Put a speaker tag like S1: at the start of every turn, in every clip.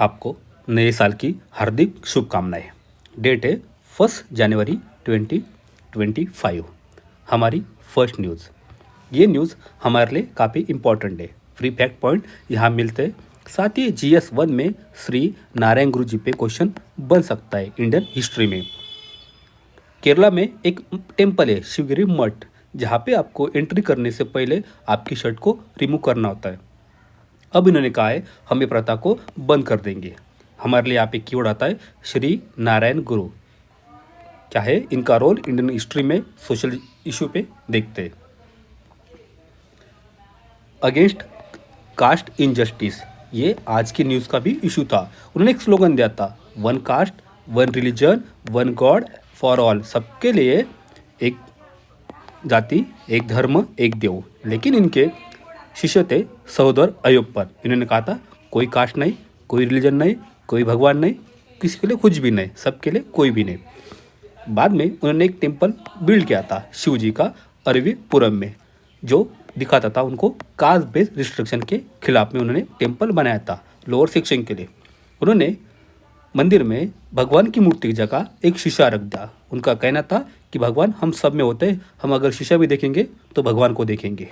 S1: आपको नए साल की हार्दिक शुभकामनाएं। डेट है 1 जनवरी 2025। हमारी फर्स्ट न्यूज़। ये न्यूज़ हमारे लिए काफ़ी इम्पोर्टेंट है। फ्री फैक्ट पॉइंट यहाँ मिलते हैं। साथ ही GS1 में श्री नारायण गुरु जी पे क्वेश्चन बन सकता है इंडियन हिस्ट्री में। केरला में एक टेम्पल है शिवगिरी मठ, जहाँ पे आपको एंट्री करने से पहले आपकी शर्ट को रिमूव करना होता है। अब इन्होंने कहा है हम ये प्रथा को बंद कर देंगे। हमारे लिए यहाँ पे कीवर्ड आता है श्री नारायण गुरु। क्या है इनका रोल इंडियन हिस्ट्री में सोशल इशू पे देखते हैं। अगेंस्ट कास्ट इनजस्टिस, ये आज की न्यूज़ का भी इशू था। उन्होंने एक स्लोगन दिया था, one cast one religion one God for all, सबके लिए एक जाति एक धर्म एक देव। लेकिन इनके शिष्य थे सहोदर अय्यूब पर। इन्होंने कहा था कोई कास्ट नहीं, कोई रिलीजन नहीं, कोई भगवान नहीं, किसी के लिए कुछ भी नहीं, सबके लिए कोई भी नहीं। बाद में उन्होंने एक टेम्पल बिल्ड किया था शिव जी का अरविपुरम में, जो दिखाता था उनको कास्ट बेस्ड रिस्ट्रिक्शन के खिलाफ में उन्होंने टेम्पल बनाया था लोअर सेक्शन के लिए। उन्होंने मंदिर में भगवान की मूर्ति की जगह एक शीशा रख दिया। उनका कहना था कि भगवान हम सब में होते हैं, हम अगर शीशा भी देखेंगे तो भगवान को देखेंगे।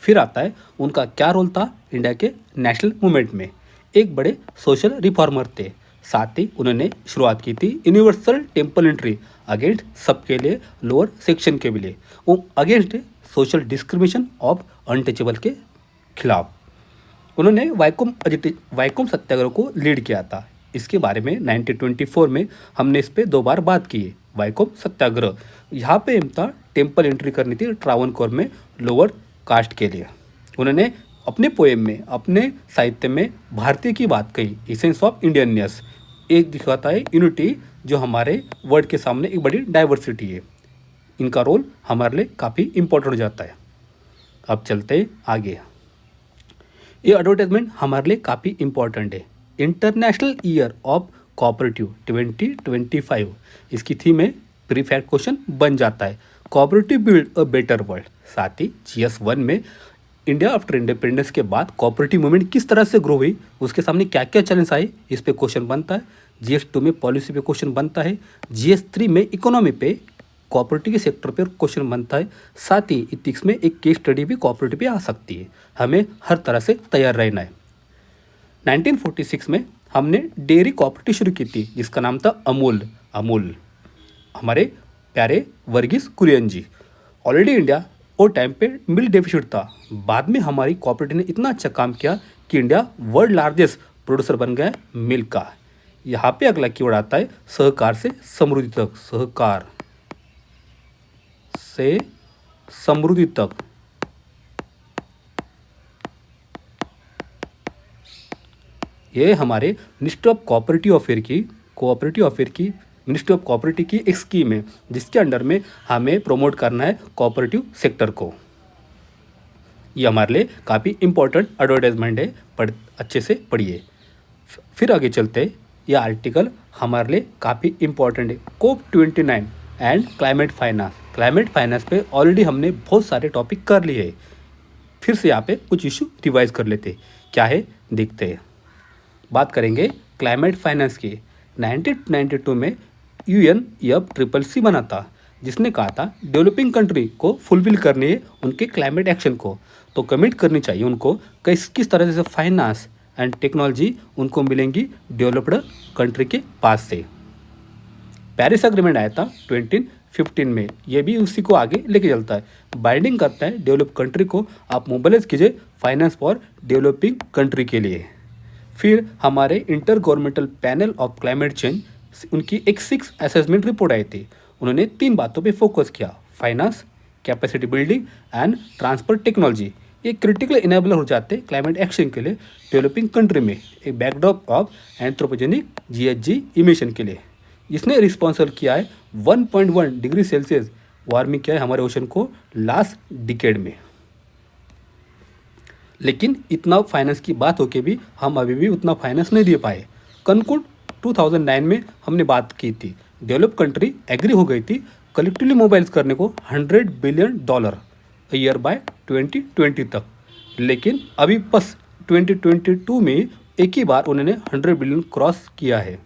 S1: फिर आता है उनका क्या रोल था इंडिया के नेशनल मूवमेंट में। एक बड़े सोशल रिफॉर्मर थे। साथ ही उन्होंने शुरुआत की थी यूनिवर्सल टेम्पल एंट्री अगेंस्ट सबके लिए लोअर सेक्शन के लिए, वो against social discrimination of untouchable के खिलाफ। उन्होंने वाइकोम सत्याग्रह को लीड किया था। इसके बारे में 1924 में हमने इस पर 2 बार बात की है। वाइकोम सत्याग्रह यहाँ पे एम था टेम्पल एंट्री करनी थी ट्रावनकोर में लोअर कास्ट के लिए। उन्होंने अपने पोएम में अपने साहित्य में भारतीय की बात कही, इसेंस ऑफ इंडियननेस। एक दिखाता है यूनिटी जो हमारे वर्ल्ड के सामने एक बड़ी डाइवर्सिटी है। इनका रोल हमारे लिए काफ़ी इम्पोर्टेंट हो जाता है। अब चलते आगे। ये एडवर्टाइजमेंट हमारे लिए काफ़ी इम्पोर्टेंट है। इंटरनेशनल ईयर ऑफ कोऑपरेटिव 2025, इसकी थीम है प्री फैक्ट क्वेश्चन बन जाता है cooperative build a better world. साथ ही GS1 में इंडिया आफ्टर इंडिपेंडेंस के बाद कोऑपरेटिव मूवमेंट किस तरह से ग्रो हुई, उसके सामने क्या क्या चैलेंज आए, इस पे क्वेश्चन बनता है। GS2 में पॉलिसी पे क्वेश्चन बनता है। GS3 में इकोनॉमी पे कोऑपरेटिव के सेक्टर पर क्वेश्चन बनता है। साथ ही इथिक्स में एक केस स्टडी भी कोऑपरेटिव पे आ सकती है। हमें हर तरह से तैयार रहना है। 1946 में हमने डेयरी कोऑपरेटिव शुरू की थी जिसका नाम था अमूल। हमारे प्यारे वर्गीस कुरियन जी। ऑलरेडी इंडिया वो टाइम पे मिल्क डेफिसिट था। बाद में हमारी कोऑपरेटिव ने इतना अच्छा काम किया कि इंडिया वर्ल्ड लार्जेस्ट प्रोड्यूसर बन गया मिल्क का। यहाँ पे अगला कीवर्ड आता है सहकार से समृद्धि तक। सहकार से समृद्धि तक, ये हमारे मिनिस्ट्री ऑफ कोऑपरेटिव अफेयर की मिनिस्ट्री ऑफ कोऑपरेटिव की एक स्कीम है जिसके अंडर में हमें प्रमोट करना है कोऑपरेटिव सेक्टर को। ये हमारे लिए काफ़ी इंपॉर्टेंट एडवर्टाइजमेंट है, अच्छे से पढ़िए। फिर आगे चलते हैं। यह आर्टिकल हमारे लिए काफ़ी इंपॉर्टेंट है। COP29 एंड क्लाइमेट फाइनेंस पे ऑलरेडी हमने बहुत सारे टॉपिक कर लिए हैं। फिर से यहाँ पे कुछ इशू रिवाइज कर लेते क्या है देखते हैं। बात करेंगे क्लाइमेट फाइनेंस की। 1992 में UNFCCC बना था जिसने कहा था डेवलपिंग कंट्री को फुलफिल करनी है उनके क्लाइमेट एक्शन को, तो कमिट करनी चाहिए उनको किस तरह से फाइनेंस एंड टेक्नोलॉजी उनको मिलेंगी डेवलप्ड कंट्री के पास से। पेरिस एग्रीमेंट आया था 2015 में, ये भी उसी को आगे लेके चलता है। बाइंडिंग करता है डेवलप कंट्री को, आप मोबिलाइज कीजिए फाइनेंस फॉर डेवलपिंग कंट्री के लिए। फिर हमारे inter governmental panel of climate change, उनकी एक 6 असेसमेंट रिपोर्ट आई थी। उन्होंने 3 बातों पे फोकस किया, finance, capacity building and transport technology. ये क्रिटिकल इनेबलर हो जाते हैं क्लाइमेट एक्शन के लिए डेवलपिंग कंट्री में, एक backdrop of anthropogenic GHG emission के लिए। इसने रिस्पॉन्सिबल किया है 1.1 डिग्री सेल्सियस वार्मिंग किया है हमारे ओशन को लास्ट डिकेड में। लेकिन इतना फाइनेंस की बात होके भी हम अभी भी उतना फाइनेंस नहीं दे पाए। कनकुड 2009 में हमने बात की थी, डेवलप कंट्री एग्री हो गई थी कलेक्टिवली मोबाइल्स करने को $100 बिलियन ईयर बाय 2020 तक। लेकिन अभी बस 2022 में एक ही बार उन्होंने 100 बिलियन क्रॉस किया है।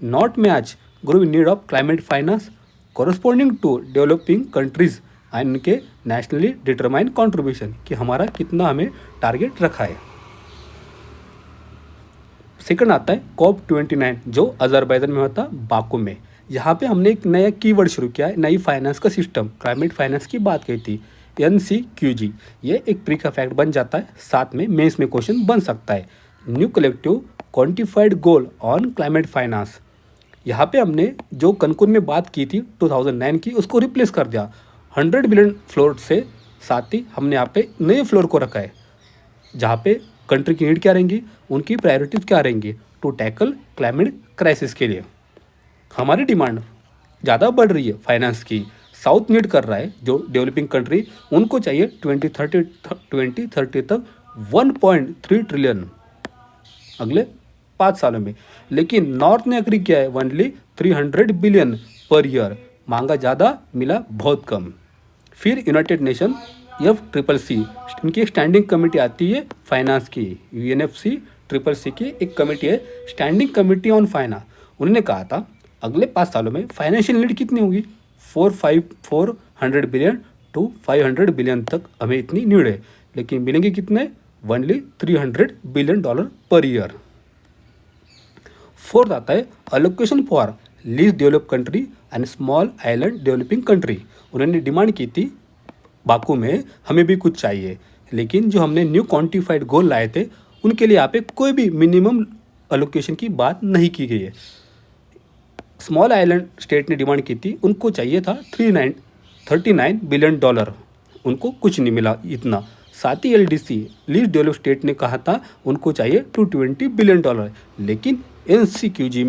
S1: Not match growing need of climate finance corresponding to developing countries and उनके नेशनली डिटरमाइन कॉन्ट्रीब्यूशन कि हमारा कितना हमें टारगेट रखा है। सेकंड आता है COP29 जो अजरबैजान में होता बाकू में। यहाँ पे हमने एक नया कीवर्ड शुरू किया है, नई फाइनेंस का सिस्टम, क्लाइमेट फाइनेंस की बात कही थी, NCQG। ये एक प्री का फैक्ट बन जाता है, साथ में मेंस में क्वेश्चन बन सकता है। New collective quantified goal on climate finance. यहाँ पे हमने जो कनकुन में बात की थी 2009 की, उसको रिप्लेस कर दिया 100 बिलियन फ्लोर से। साथ ही हमने यहाँ पे नए फ्लोर को रखा है जहाँ पे कंट्री की नीड क्या रहेंगी, उनकी प्रायोरिटीज क्या रहेंगी टू टैकल क्लाइमेट क्राइसिस के लिए। हमारी डिमांड ज़्यादा बढ़ रही है फाइनेंस की, साउथ नीड कर रहा है, जो डेवलपिंग कंट्री उनको चाहिए 2030 तक 1.3 ट्रिलियन अगले 5 सालों में। लेकिन नॉर्थ ने एग्री किया है ओनली 300 बिलियन पर ईयर, मांगा ज़्यादा मिला बहुत कम। फिर यूनाइटेड नेशन FCCC इनकी एक स्टैंडिंग कमेटी आती है फाइनेंस की, UNFCCC की एक कमेटी है, स्टैंडिंग कमेटी ऑन फाइनेंस। उन्होंने कहा था अगले 5 सालों में फाइनेंशियल नीड कितनी होगी, 400 बिलियन टू 500 बिलियन तक हमें इतनी नीड है, लेकिन मिलेंगे कितने, only $300 billion per year. Fourth आता है allocation for least develop country and small island developing country. उन्होंने डिमांड की थी बाकू में हमें भी कुछ चाहिए, लेकिन जो हमने न्यू क्वांटिफाइड गोल लाए थे उनके लिए यहाँ पे कोई भी मिनिमम अलोकेशन की बात नहीं की गई है। स्मॉल आइलैंड स्टेट ने डिमांड की थी, उनको चाहिए था $39 बिलियन, उनको कुछ नहीं मिला इतना। साथ ही LDC लीस्ट डेवलप स्टेट ने कहा था उनको चाहिए $220 बिलियन, लेकिन NCQG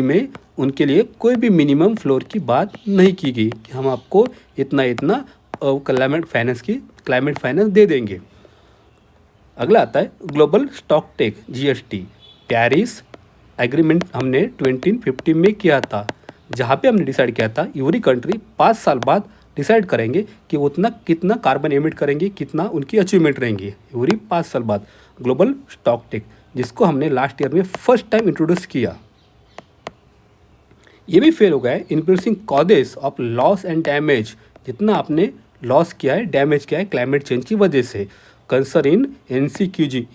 S1: में उनके लिए कोई भी मिनिमम फ्लोर की बात नहीं की गई कि हम आपको इतना क्लाइमेट फाइनेंस दे देंगे। अगला आता है global stock take GST। Paris agreement हमने 2015 में किया था, जहाँ पे हमने डिसाइड किया था एवरी कंट्री 5 साल बाद डिसाइड करेंगे कि वो कितना कार्बन एमिट करेंगे, कितना उनकी अचीवमेंट रहेंगी एवरी 5 साल बाद। ग्लोबल स्टॉक टेक जिसको हमने लास्ट ईयर में फर्स्ट टाइम इंट्रोड्यूस किया, ये भी फेल हो गया है। Increasing causes of loss and damage, जितना आपने लॉस किया है, डैमेज किया है क्लाइमेट चेंज की वजह से। कंसर्न इन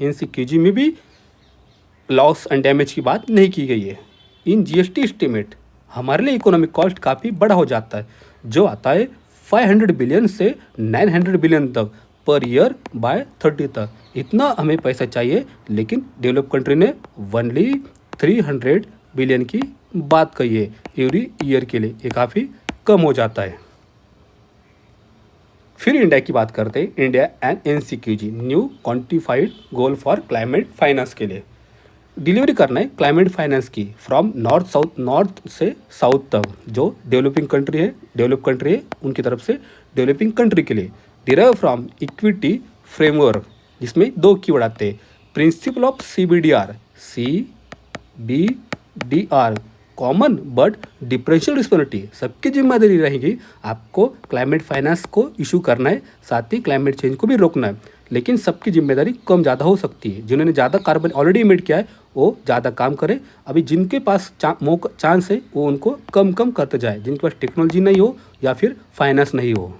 S1: NCQG में भी लॉस एंड डैमेज की बात नहीं की गई है। इन GST एस्टिमेट हमारे लिए इकोनॉमिक कॉस्ट काफ़ी बड़ा हो जाता है, जो आता है 500 बिलियन से 900 बिलियन तक पर ईयर बाय 30 तक। इतना हमें पैसा चाहिए, लेकिन डेवलप कंट्री ने ओनली 300 बिलियन की बात कही है एवरी ईयर के लिए, ये काफ़ी कम हो जाता है। फिर इंडिया की बात करते हैं, India and NCQG new quantified goal for climate finance के लिए डिलीवरी करना है क्लाइमेट फाइनेंस की फ्रॉम नॉर्थ से साउथ तक। जो डेवलप कंट्री है उनकी तरफ से डेवलपिंग कंट्री के लिए डिराइव फ्रॉम इक्विटी फ्रेमवर्क, जिसमें 2 कीवर्ड आते हैं, principle of CBDR common but differential responsibility. सबकी जिम्मेदारी रहेगी आपको क्लाइमेट फाइनेंस को इशू करना है, साथ ही क्लाइमेट चेंज को भी रोकना है, लेकिन सबकी जिम्मेदारी कम ज़्यादा हो सकती है। जिन्होंने ज़्यादा कार्बन ऑलरेडी इमिट किया है वो ज़्यादा काम करें, अभी जिनके पास चांस है वो उनको कम करते जाए, जिनके पास टेक्नोलॉजी नहीं हो या फिर फाइनेंस नहीं हो।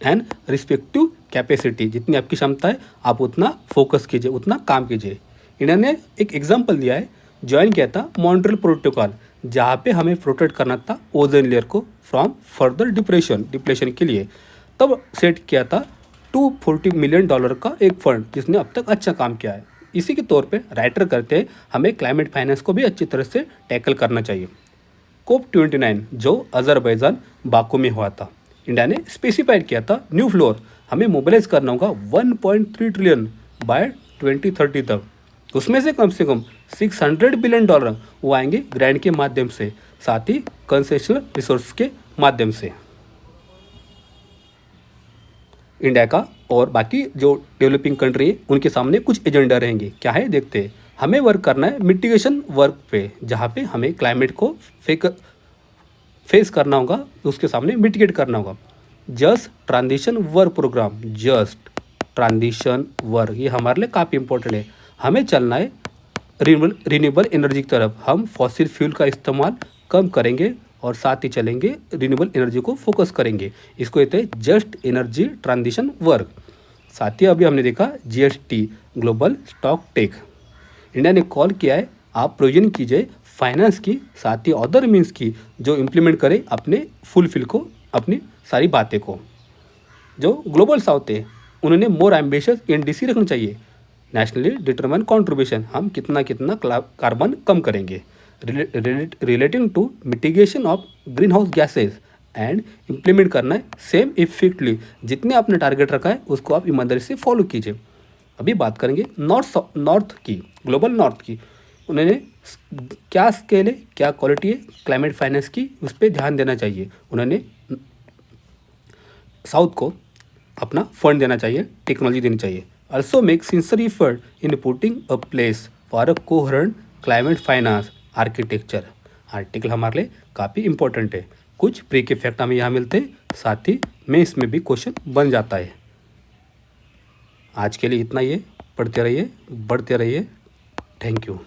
S1: एंड रिस्पेक्टिव कैपेसिटी, जितनी आपकी क्षमता है आप उतना फोकस कीजिए, उतना काम कीजिए। इंडिया ने एक एग्जाम्पल दिया है, ज्वाइन किया था मॉन्ट्रियल प्रोटोकॉल, जहाँ पे हमें प्रोटेक्ट करना था ओजोन लेयर को फ्रॉम फर्दर डिप्रेशन के लिए। तब सेट किया था $240 मिलियन का एक फंड, जिसने अब तक अच्छा काम किया है। इसी के तौर पे राइटर करते हैं हमें क्लाइमेट फाइनेंस को भी अच्छी तरह से टैकल करना चाहिए। COP29 जो अजरबैजान बाकू में हुआ था, इंडिया ने स्पेसिफाइड किया था न्यू फ्लोर हमें मोबिलाइज करना होगा 1.3 ट्रिलियन बाय 2030 तक। उसमें से कम 600 बिलियन वो आएंगे ग्रांट के माध्यम से, साथ ही कंसेशनल रिसोर्स के माध्यम से। इंडिया का और बाकी जो डेवलपिंग कंट्री है उनके सामने कुछ एजेंडा रहेंगे, क्या है देखते हैं। हमें वर्क करना है मिटिगेशन वर्क पे, जहाँ पे हमें क्लाइमेट को फेस करना होगा, उसके सामने मिटिगेट करना होगा। Just transition work programme, just transition work, ये हमारे लिए काफ़ी इंपॉर्टेंट है। हमें चलना है रिन्यूएबल एनर्जी की तरफ। हम फॉसिल फ्यूल का इस्तेमाल कम करेंगे और साथ ही चलेंगे रिन्यूएबल एनर्जी को फोकस करेंगे। इसको कहते हैं जस्ट एनर्जी ट्रांजिशन वर्क। साथ ही अभी हमने देखा GST, global stock take. India ने कॉल किया है आप प्रोविजन कीजिए फाइनेंस की, साथ ही अदर मीन्स की, जो इम्प्लीमेंट करे अपने फुलफिल को, अपनी सारी बातें को। जो ग्लोबल साउथ है उन्होंने मोर एम्बिशियस NDC रखना चाहिए, नेशनली डिटरमाइन कॉन्ट्रीब्यूशन, हम कितना कितना कार्बन कम करेंगे। Relating to mitigation of greenhouse gases and implement करना है सेम इफेक्टली, जितने आपने टारगेट रखा है उसको आप ईमानदारी से फॉलो कीजिए। अभी बात करेंगे नॉर्थ की, ग्लोबल नॉर्थ की। उन्होंने क्या स्केल है, क्या क्वालिटी है क्लाइमेट फाइनेंस की, उस पर ध्यान देना चाहिए। उन्होंने साउथ को अपना फंड देना चाहिए, टेक्नोलॉजी देनी चाहिए। Also make sincere effort in putting a place for a coherent climate finance architecture. Article हमारे लिए काफ़ी इंपॉर्टेंट है। कुछ प्री के फैक्ट हमें यहाँ मिलते हैं, साथ ही में इसमें भी क्वेश्चन बन जाता है। आज के लिए इतना ही है। पढ़ते रहिए, बढ़ते रहिए। Thank you.